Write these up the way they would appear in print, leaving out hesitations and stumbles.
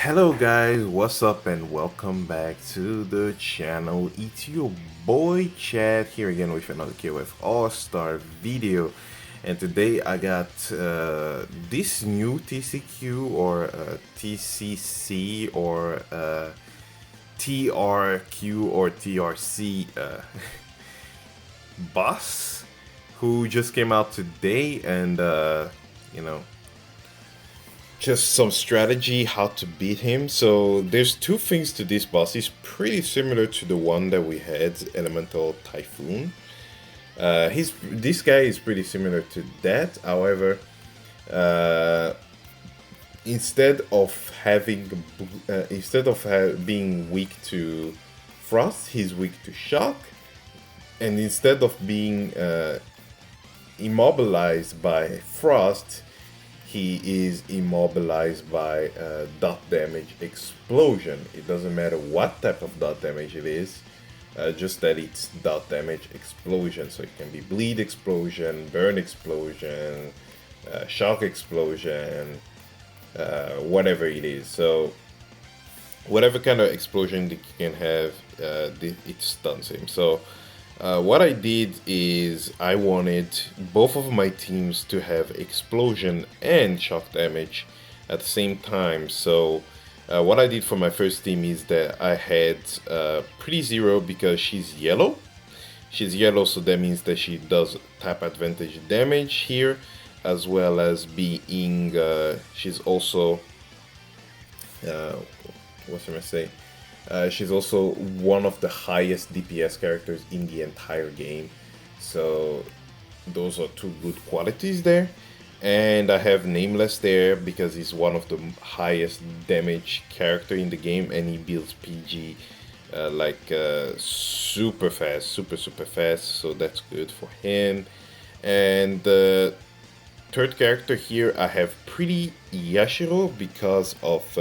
Hello guys, what's up and welcome back to the channel. It's your boy Chad here again with another KOF All-Star video. And today I got this new TCQ or TCC or TRQ or TRC boss who just came out today and you know just some strategy how to beat him. So there's two things to this boss. He's pretty similar to the one that we had, Elemental Typhoon. This guy is pretty similar to that. However, uh, instead of being weak to frost, he's weak to shock, and instead of being immobilized by frost, he is immobilized by dot damage explosion. It doesn't matter what type of dot damage it is, just that it's dot damage explosion. So it can be bleed explosion, burn explosion, shock explosion, whatever it is. So whatever kind of explosion that you can have, it stuns him. So what I did is I wanted both of my teams to have explosion and shock damage at the same time. So what I did for my first team is that I had Pretty Zero because she's yellow. She's yellow, so that means that she does tap advantage damage here, as well as being she's also what should I say? She's also one of the highest DPS characters in the entire game. So those are two good qualities there. And I have Nameless there because he's one of the highest damage character in the game, and he builds PG super fast, super fast. So that's good for him. And the third character here, I have Pretty Yashiro because of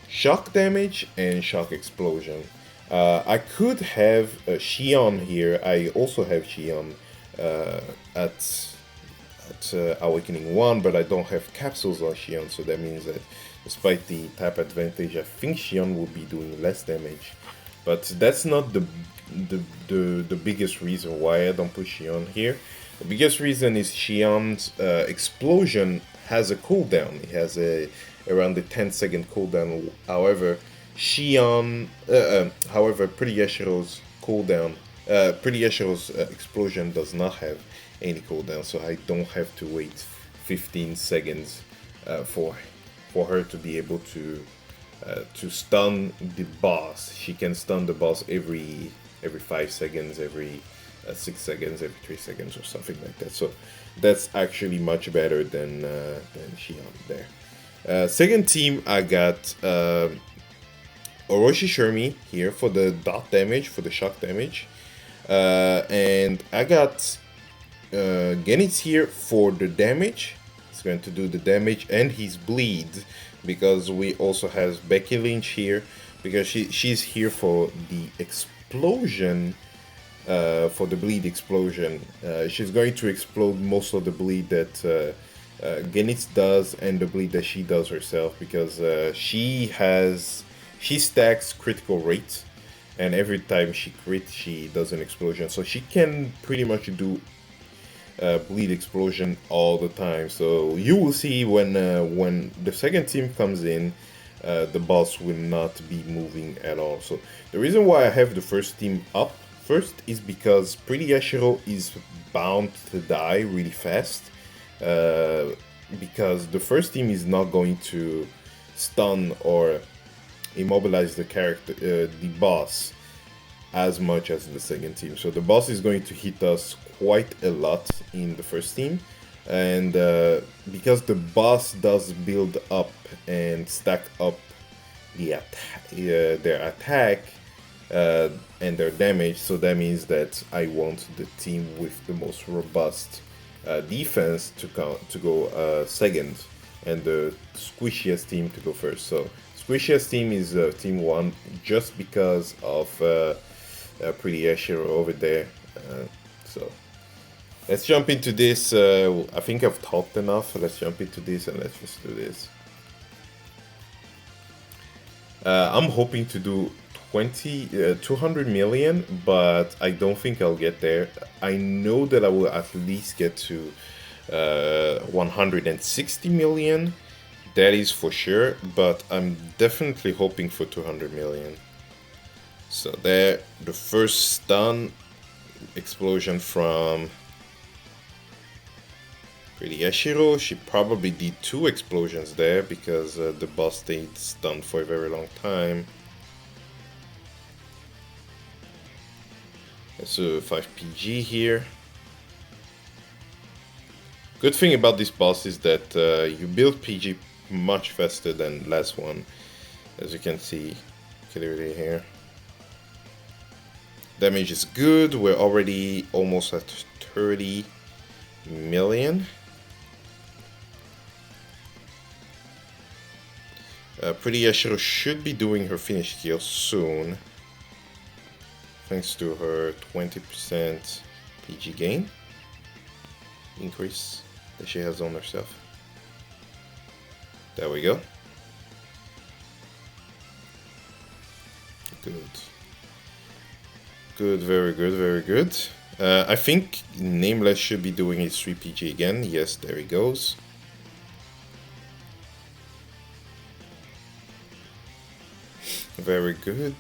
shock damage and shock explosion. I could have Shion here. I also have Shion at Awakening 1, but I don't have capsules on Shion, so that means that despite the tap advantage, I think Shion will be doing less damage. But that's not the biggest reason why I don't put Shion here. The biggest reason is Shion's explosion has a cooldown. It has around the 10-second cooldown. However, Pretty Yashiro's cooldown, Pretty Yashiro's explosion does not have any cooldown, so I don't have to wait 15 seconds for her to be able to stun the boss. She can stun the boss every 5 seconds, every 6 seconds, every 3 seconds, or something like that. So that's actually much better than Shion there. Second team, I got Orochi Shermie here for the dot damage, for the shock damage. And I got Goenitz here for the damage. He's going to do the damage and his bleed, because we also have Becky Lynch here because she's here for the explosion. For the bleed explosion, she's going to explode most of the bleed that Goenitz does and the bleed that she does herself, because she stacks critical rate, and every time she crit, she does an explosion. So she can pretty much do bleed explosion all the time. So you will see when the second team comes in, the boss will not be moving at all. So the reason why I have the first team up first is because Pretty Yashiro is bound to die really fast, because the first team is not going to stun or immobilize the the boss as much as the second team. So the boss is going to hit us quite a lot in the first team, and because the boss does build up and stack up their attack and their damage, so that means that I want the team with the most robust defense to go second, and the squishiest team to go first. So squishiest team is team 1, just because of Pretty Yashiro over there. So let's jump into this. I think I've talked enough. Let's jump into this and let's just do this. I'm hoping to do 200 million, but I don't think I'll get there. I know that I will at least get to 160 million. That is for sure, but I'm definitely hoping for 200 million. So there, the first stun explosion from Pretty Yashiro. She probably did 2 explosions there because the boss stayed stunned for a very long time. That's a 5 PG here. Good thing about this boss is that you build PG much faster than last one, as you can see clearly here. Damage is good. We're already almost at 30 million. Pretty Yashiro should be doing her finish kill soon, thanks to her 20% PG gain increase that she has on herself. There we go. Good. Good, very good, very good. I think Nameless should be doing his 3 PG again. Yes, there he goes. Very good.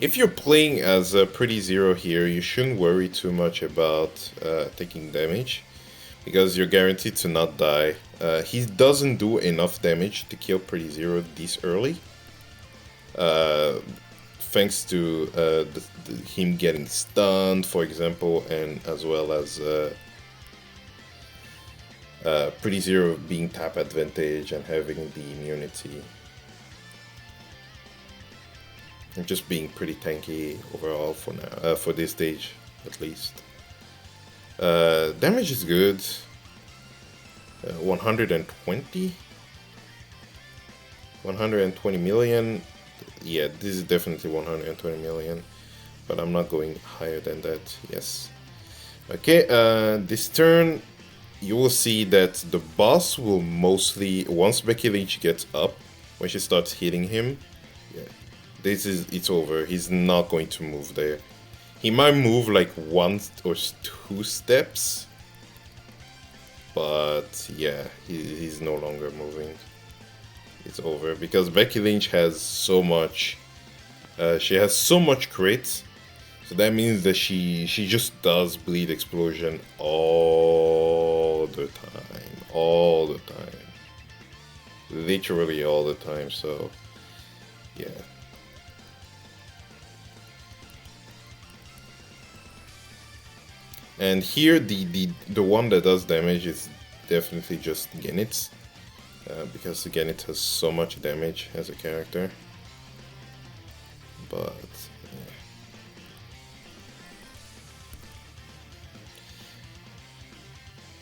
If you're playing as a Pretty Zero here, you shouldn't worry too much about taking damage, because you're guaranteed to not die. He doesn't do enough damage to kill Pretty Zero this early, thanks to him getting stunned, for example, and as well as Pretty Zero being tap advantage and having the immunity. And just being pretty tanky overall for now, for this stage at least. Damage is good. 120 million. Yeah, this is definitely 120 million, but I'm not going higher than that. Yes. Okay, this turn you will see that the boss will mostly, once Becky Lynch gets up, when she starts hitting him, yeah, it's over. He's not going to move there. He might move like 1 or 2 steps, but yeah, he's no longer moving. It's over because Becky Lynch has so much. She has so much crit, so that means that she just does bleed explosion all the time, literally all the time. So yeah. And here the one that does damage is definitely just Goenitz, because Goenitz has so much damage as a character. But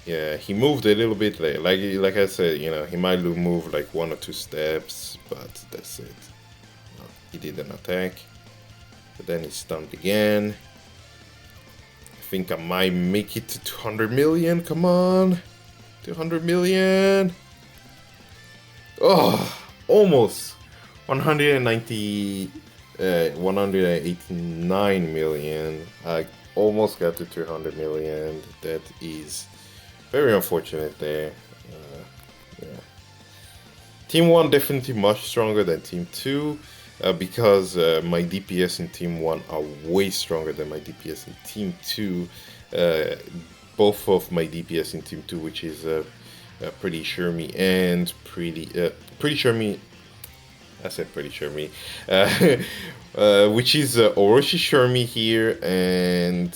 yeah, he moved a little bit late. Like I said, you know, he might move like 1 or 2 steps, but that's it. No, he did an attack, but then he stunned again. I think I might make it to 200 million. Come on, 200 million. Oh, almost 189 million. I almost got to 200 million. That is very unfortunate there. Yeah. Team 1 definitely much stronger than Team 2. Because my DPS in Team 1 are way stronger than my DPS in Team 2. Both of my DPS in Team 2, which is Pretty Shermie and Pretty Shermie. I said Pretty Shermie. Which is Orochi Shermie here and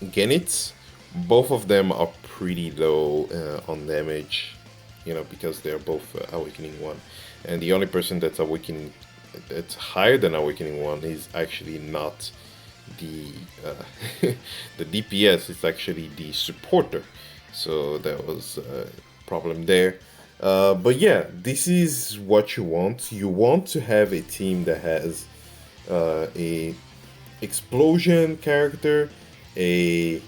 Goenitz. Both of them are pretty low on damage, you know, because they're both Awakening 1. And the only person that's awakening, that's higher than Awakening 1 is actually not the the DPS, it's actually the supporter. So that was a problem there. But yeah, this is what you want. You want to have a team that has a explosion character, a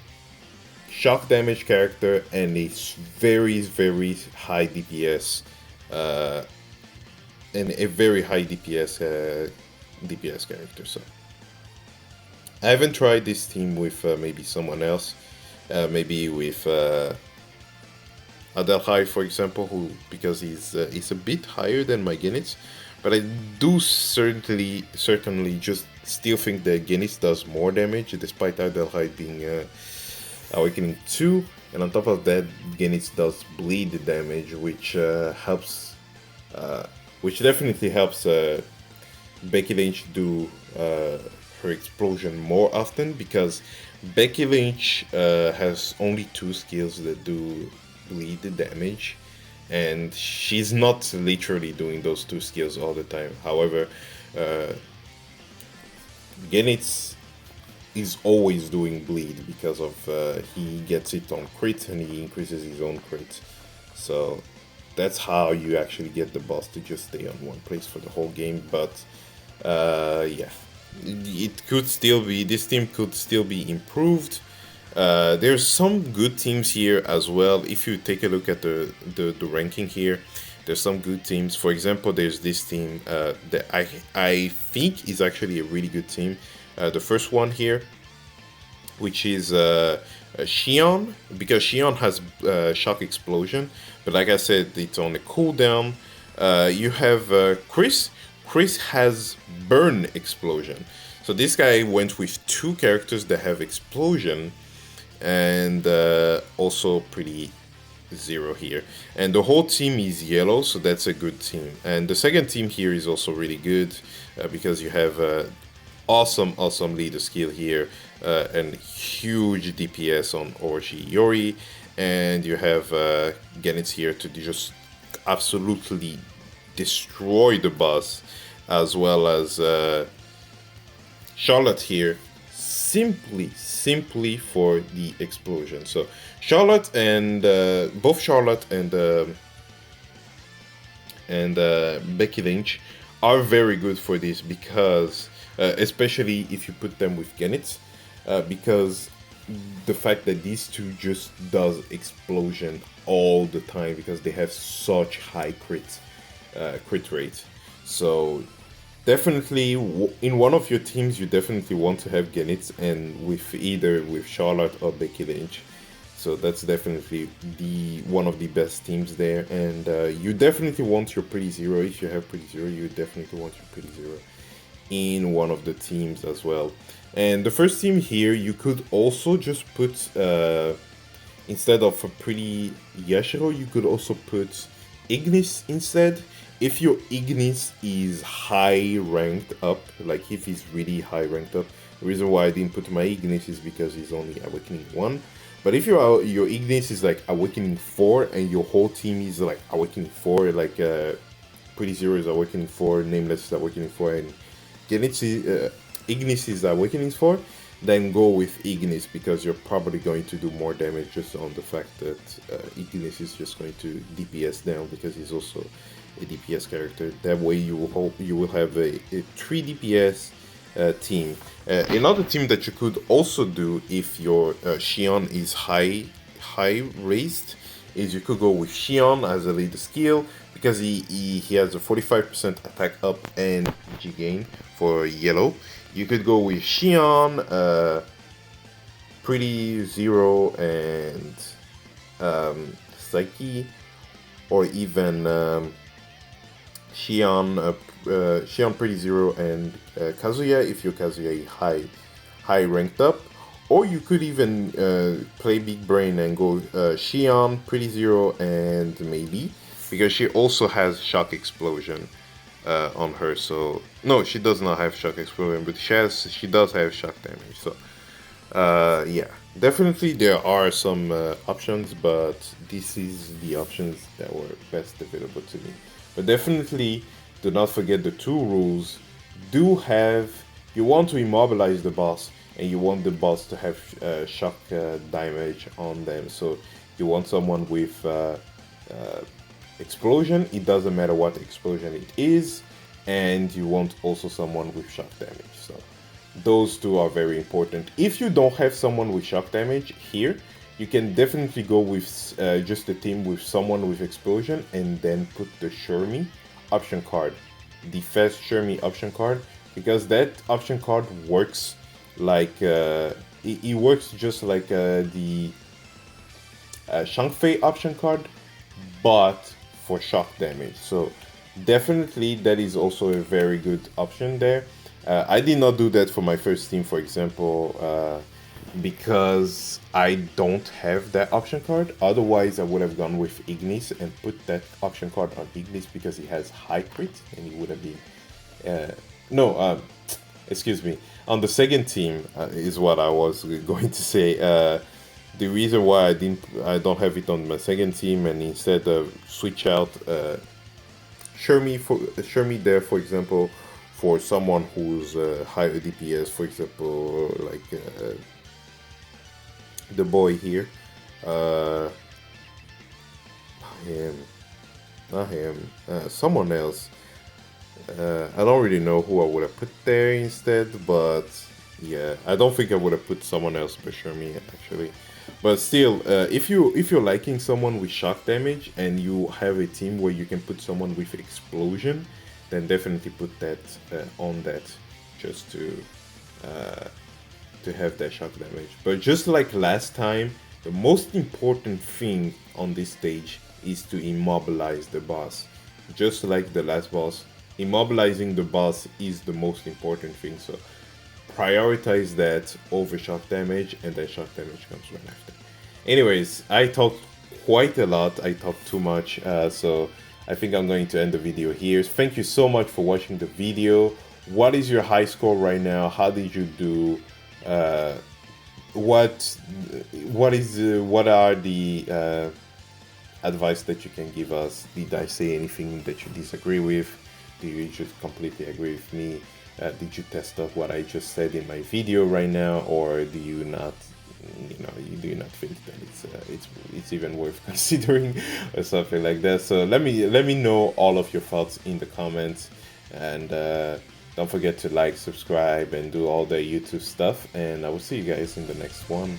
shock damage character, and a very, very high DPS and a very high DPS character. So I haven't tried this team with maybe someone else, maybe with Adelhai, for example, who because he's a bit higher than my Goenitz, but I do certainly just still think that Goenitz does more damage despite Adelhai being Awakening 2, and on top of that, Goenitz does bleed damage, which helps, which definitely helps Becky Lynch do her explosion more often, because Becky Lynch has only 2 skills that do bleed damage, and she's not literally doing those 2 skills all the time. However, Goenitz is always doing bleed because of he gets it on crit and he increases his own crit. So that's how you actually get the boss to just stay on one place for the whole game. But yeah, it could still be, this team could still be improved. There's some good teams here as well. If you take a look at the ranking here, there's some good teams. For example, there's this team that I think is actually a really good team. The first one here, which is Xion, because Xion has Shock Explosion, but like I said, it's on a cooldown. You have Chris. Chris has Burn Explosion. So this guy went with 2 characters that have Explosion, and also pretty zero here. And the whole team is yellow, so that's a good team. And the second team here is also really good, because you have awesome leader skill here, and huge DPS on Orochi Yori, and you have Goenitz here to just absolutely destroy the boss, as well as Charlotte here, simply for the explosion. So Charlotte and both Charlotte and Becky Lynch are very good for this, because especially if you put them with Goenitz, because the fact that these two just does explosion all the time, because they have such high crit rate. So definitely in one of your teams you definitely want to have Goenitz, and with Charlotte or Becky Lynch. So that's definitely one of the best teams there, and you definitely want your Pretty Zero. If you have Pretty Zero, you definitely want your Pretty Zero in one of the teams as well. And the first team here, you could also just put, instead of a Pretty Yashiro, you could also put Ignis instead. If your Ignis is high ranked up, like if he's really high ranked up, the reason why I didn't put my Ignis is because he's only Awakening 1. But if your Ignis is like Awakening 4 and your whole team is like Awakening 4, like Pretty Zero is Awakening 4, Nameless is Awakening 4, and Ignis is Awakening 4, then go with Ignis, because you're probably going to do more damage just on the fact that Ignis is just going to DPS down, because he's also a DPS character. That way you will have a 3 DPS team. Another team that you could also do if your Xion is high raised is you could go with Xion as a leader skill, because he has a 45% attack up and G gain for yellow. You could go with Xion, Pretty Zero, and Psyche, or even Xion, Pretty Zero, and Kazuya if your Kazuya is high ranked up. Or you could even play Big Brain and go Xion, Pretty Zero, and maybe, because she also has Shock Explosion on her. So no, she does not have Shock Explosion, but she does have Shock damage. So yeah, definitely there are some options, but this is the options that were best available to me. But definitely do not forget the 2 rules. You want to immobilize the boss, and you want the boss to have shock damage on them. So you want someone with explosion, it doesn't matter what explosion it is, and you want also someone with shock damage. So those 2 are very important. If you don't have someone with shock damage here, you can definitely go with just a team with someone with explosion, and then put the Shermie option card, the fast Shermie option card, because that option card works like it works just like the Shangfei option card, but for shock damage. So definitely that is also a very good option there. I did not do that for my first team, for example, because I don't have that option card. Otherwise, I would have gone with Ignis and put that option card on Ignis because he has high crit and he would have been... excuse me. On the second team is what I was going to say. The reason why I don't have it on my second team and instead switch out Shermie there, for example, for someone who's higher DPS, for example, like the boy here. Not him, someone else. I don't really know who I would have put there instead, but yeah, I don't think I would have put someone else but Shermie actually. But still, if you're liking someone with shock damage and you have a team where you can put someone with explosion, then definitely put that on that, just to have that shock damage. But just like last time, the most important thing on this stage is to immobilize the boss. Just like the last boss, immobilizing the boss is the most important thing. So prioritize that over shock damage, and then shock damage comes right after. Anyways, I talked quite a lot. I talked too much, so I think I'm going to end the video here. Thank you so much for watching the video. What is your high score right now? How did you do? What are the advice that you can give us? Did I say anything that you disagree with? Do you just completely agree with me? Did you test out what I just said in my video right now, or do you not? Do you not think that it's even worth considering or something like that? So let me know all of your thoughts in the comments, and don't forget to like, subscribe, and do all the YouTube stuff. And I will see you guys in the next one.